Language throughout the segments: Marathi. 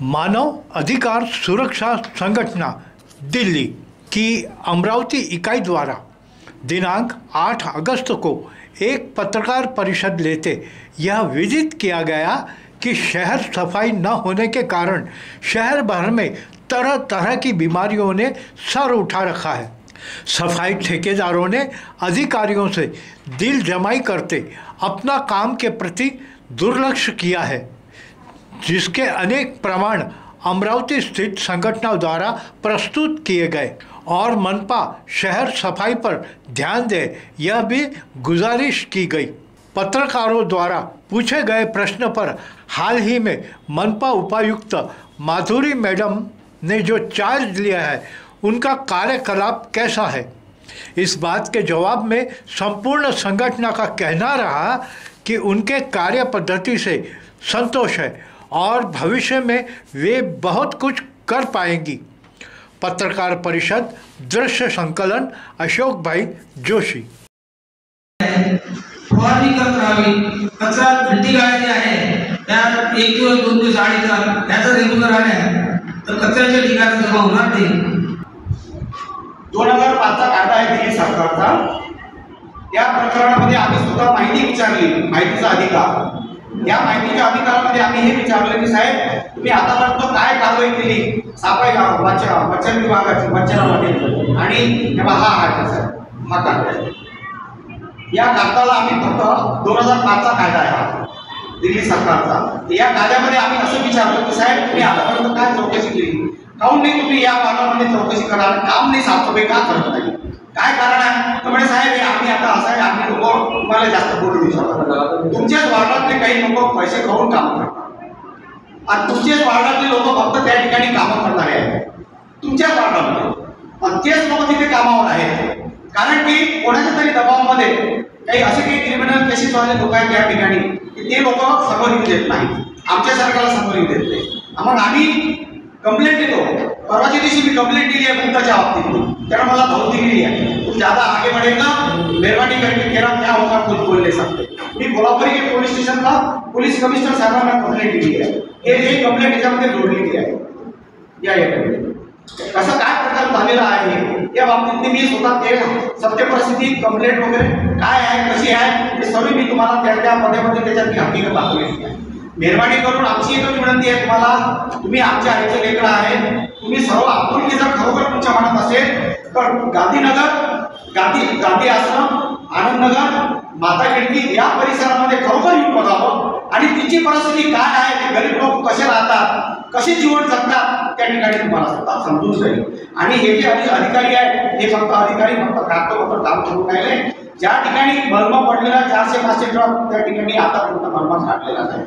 मानव अधिकार सुरक्षा संगठना दिल्ली की अमरावती इकाई द्वारा दिनांक 8 अगस्त को एक पत्रकार परिषद लेते यह विदित किया गया कि शहर सफाई न होने के कारण शहर भर में तरह तरह की बीमारियों ने सर उठा रखा है। सफाई ठेकेदारों ने अधिकारियों से दिल जमाई करते अपना काम के प्रति दुर्लक्ष्य किया है, जिसके अनेक प्रमाण अमरावती स्थित संगठनों द्वारा प्रस्तुत किए गए और मनपा शहर सफाई पर ध्यान दे यह भी गुजारिश की गई। पत्रकारों द्वारा पूछे गए प्रश्न पर हाल ही में मनपा उपायुक्त माधुरी मैडम ने जो चार्ज लिया है उनका कार्यकलाप कैसा है, इस बात के जवाब में संपूर्ण संगठन का कहना रहा कि उनके कार्य पद्धति से संतोष है और भविष्य में वे बहुत कुछ कर पाएंगी। पत्रकार परिषद दृश्य संकलन अशोक भाई जोशी। फवारणी करत राहावी, कचरा घंटी गाळायची आहे त्या 1 दिवस 2 दिवस आडीचा त्याचा रेग्युलर आल्या तर कचऱ्याच्या ठिकाणी जमा होणार नाही। 2005 चा कायदा आहे दिल्ली सरकारचा। त्या प्रकरणामध्ये आम्ही सुद्धा माहिती विचारली, माहितीचा अधिकार। या माहितीच्या अधिकारामध्ये आम्ही हे विचारले की साहेब तुम्ही आतापर्यंत काय कारवाई केली सफाई मच्छर विभागाची मच्छरामध्ये आणि हा कायदा या कायद्याला आम्ही फक्त 2005 चा कायदा आहे दिल्ली सरकारचा। या कायद्यामध्ये आम्ही असं विचारलं की साहेब तुम्ही आतापर्यंत काय चौकशी केली, काऊन नाही तुम्ही या भागामध्ये चौकशी करा, काम नाही साफसफाई का करत नाही, काय कारण आहे? तर म्हणजे साहेब आम्ही आता असं आहे आम्ही लोक तुम्हाला जास्त बोलू शकतो, तुमच्याच वार्डातले काही लोक पैसे खाऊन काम करतात आणि तुमच्याच वार्डातले लोक फक्त त्या ठिकाणी कामं करणारे आहेत तुमच्याच वार्डामध्ये आणि तेच लोक तिथे कामावर आहेत। कारण की कोणाच्या तरी दबावामध्ये काही असे काही क्रिमिनल केसेस वाले लोक आहेत त्या ठिकाणी की ते लोक समोर येऊ देत नाही, आमच्या सरकारला समोर येऊ देत नाही। मग आम्ही कंप्लेंट देतो। परवाच्या दिवशी मी कंप्लेंट दिली आहे मुद्दाच्या बाबतीत, त्याला मला धमकी दिली आहे तुम ज़्यादा आगे बढ़ेगा मेहरबानी करके तेरा क्या होगा कुछ बोल नहीं सकते। मी कोल्हापुरी के पोलीस स्टेशनला पोलीस कमिशनर साहेबांना कंप्लेंट दिली आहे, हे कंप्लेंट याच्यामध्ये जोडलेली आहे। कसं काय प्रकार झालेला आहे या बाबतीत मी स्वतः ते सत्य परिस्थिती कंप्लेंट वगैरे काय आहे कशी आहे हे सर्व मी तुम्हाला त्या मध्ये त्याच्यात मी हकीकत दाखवलेली आहे। मेहरबानी करून आमची एक विनंती आहे तुम्हाला, तुम्ही आमच्या आईचे लेकरं आहेत, तुम्ही सर्व आपुलकी जर खरोखर तुमच्या मनात असेल तर गांधी आश्रम, आनंदनगर, माता खिडकी या परिसरामध्ये खरोखर येऊन बघावं आणि तिची परिस्थिती काय आहे, ते गरीब लोक कसे राहतात, कसे जीवन जगतात त्या ठिकाणी तुम्हाला स्वतः समजून जाईल। आणि हे जे अधिकारी आहेत हे फक्त अधिकारी फक्त कागदपत्र काम करून राहिले, ज्या ठिकाणी मर्म पडलेला 400-500 ट्रक त्या ठिकाणी आतापर्यंत मर्म काढलेलाच नाही।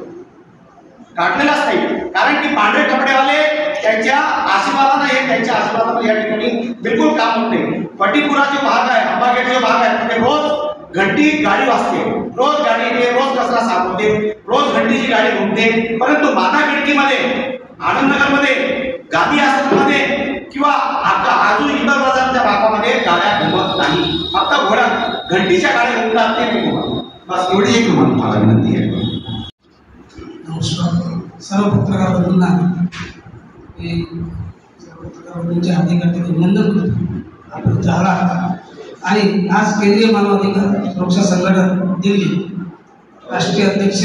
कारण की पांढरे कपडेवाले त्यांच्या आशीर्वादाने त्यांच्या आशीर्वादाने या ठिकाणी बिलकुल काम होत नाही। पटीपुरा जो भाग आहे, अंबागेट जो भाग आहे तिथे रोज घंटी गाडी वाजते, रोज गाडी येते, रोज कचरा साफ होते, रोज घंटीची गाडी घुमते, परंतु माता खिडकीमध्ये, आनंदनगरमध्ये, गांधी आश्रममध्ये किंवा आजू इतर बाजारच्या भागामध्ये गाड्या घुमत नाही, फक्त घोडा घंटीच्या गाड्या घुमतात ते घुमत। बस एवढी एक मला विनंती आहे। नमस्कार सर्व पत्रकार बंधूंना, मी पत्रकार बंधूंच्या हार्दिक अभिनंदन करतो। आपण झाला आणि आज केंद्रीय मानवाधिकार सुरक्षा संघटन दिल्ली राष्ट्रीय अध्यक्ष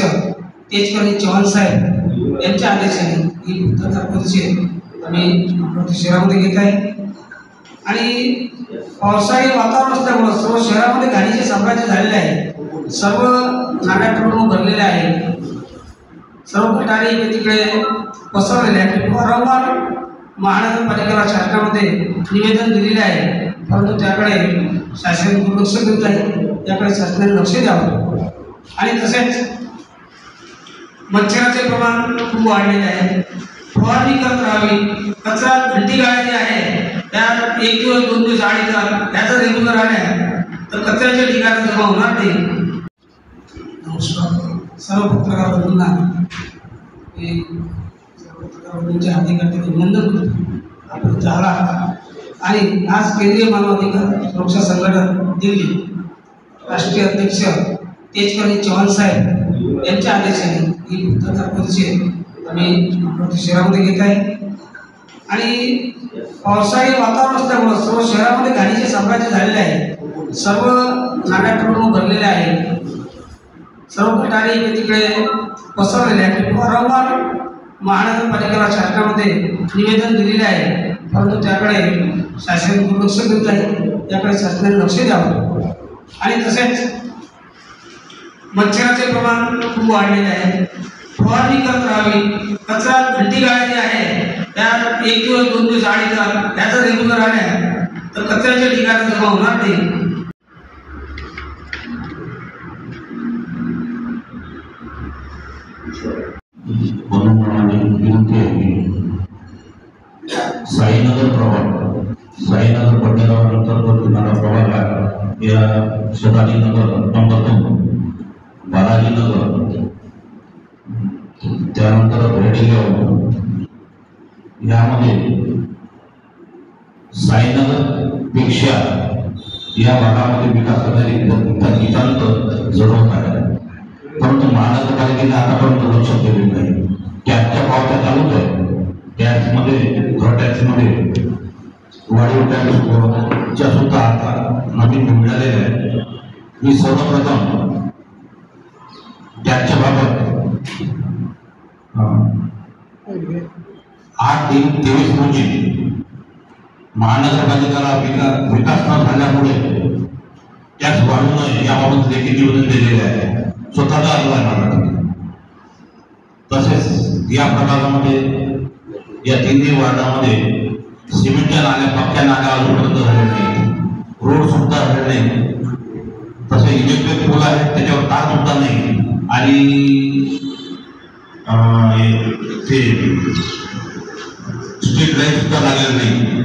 तेजपाल चव्हाण साहेब यांच्या आदेशाने ही पत्रकार परिषद आम्ही अमरावती शहरामध्ये घेत आहे। आणि पावसाळी वातावरण असल्यामुळे सर्व शहरामध्ये घाणीचे साम्राज्य झालेले आहे, सर्व नाल्यातून भरलेले आहे, सर्व गटारी तिकडे पसरलेले आहेत। वारंवार महानगरपालिकेला शासनामध्ये निवेदन दिलेले आहे, परंतु त्याकडे शासन दुर्लक्ष करत आहे, त्याकडे शासनाने लक्ष द्यावं। आणि तसेच मच्छराचे प्रमाण खूप वाढलेले आहे, फवारणी करत राहावी, कचरा घंटी गाळायची आहे त्या 1 दिवस 2 दिवस आडीचा त्याचा रेग्युलर आल्या तर कचऱ्याच्या ठिकाणी जमा होणार नाही। नमस्कार सर्व पत्रकार बंधूंना, मी पत्रकार बंधूंच्या हार्दिक अभिनंदन करतो। आपण झाला आणि आज केंद्रीय मानवाधिकार सुरक्षा संघटन दिल्ली राष्ट्रीय अध्यक्ष तेजपाल चव्हाण साहेब यांच्या आदेशाने ही पत्रकार परिषद आम्ही शहरामध्ये घेत आहे आणि पावसाळी वातावरण असल्यामुळं सर्व शहरामध्ये घाणीचे साम्राज्य झालेले आहे. सर्व नाल्या टोळून भरलेले आहे. सर्व गटारी तिकडे पसरलेले आहेत. वारंवार महानगरपालिकेला शासनामध्ये निवेदन दिलेले आहे, परंतु त्याकडे शासन दुर्लक्ष करत आहे. त्याकडे शासनाने लक्ष द्यावं. आणि तसेच मच्छराचे प्रमाण खूप वाढलेले आहे. फवारणी करत राहावी. कचरा घंटी गाड्या जे आहे त्या 1 दिवस 2 दिवस आडी त्याचा रेग्युलर आल्या तर कचऱ्याच्या ठिकाणी जमा होणार नाही. साईनगर प्रभाग, साईनगर पट्ट्यागावानंतर येणारा प्रभाग आहे. या शिवाजीनगर नंबर 2, बालाजीनगर, त्यानंतर भेडेगाव, यामध्ये साईनगर पेक्षा या भागामध्ये विकास करण्याची नितांत जरूरत आहे. परंतु महानगरपालिकेने आतापर्यंत लक्ष दिले नाही. टॅक्सच्या पावत्या चालूच आहे. टॅक्समध्ये घर टॅक्समध्ये वाढीव टॅक्सच्या सुद्धा आता नवीन मिळालेले आहे. मी सर्वप्रथम टॅक्सच्या बाबत 8/3/23 रोजी महानगरपालिकेला विकास न झाल्यामुळे टॅक्स वाढवू नये याबाबत लेखी निवेदन दिलेले आहे. स्वतःचा अर्ज आहे माझ्याकडे. तसेच या प्रभागामध्ये या 3 वार्डामध्ये सिमेंटच्या नाल्या, पक्क्या नाल्या अजूनपर्यंत झाल्या नाही. रोड सुद्धा झाले नाही. तसे इलेक्ट्रिक पोल आहेत त्याच्यावर तार सुद्धा नाही. आणि ते स्ट्रीट लाईट सुद्धा लागलेलं नाही.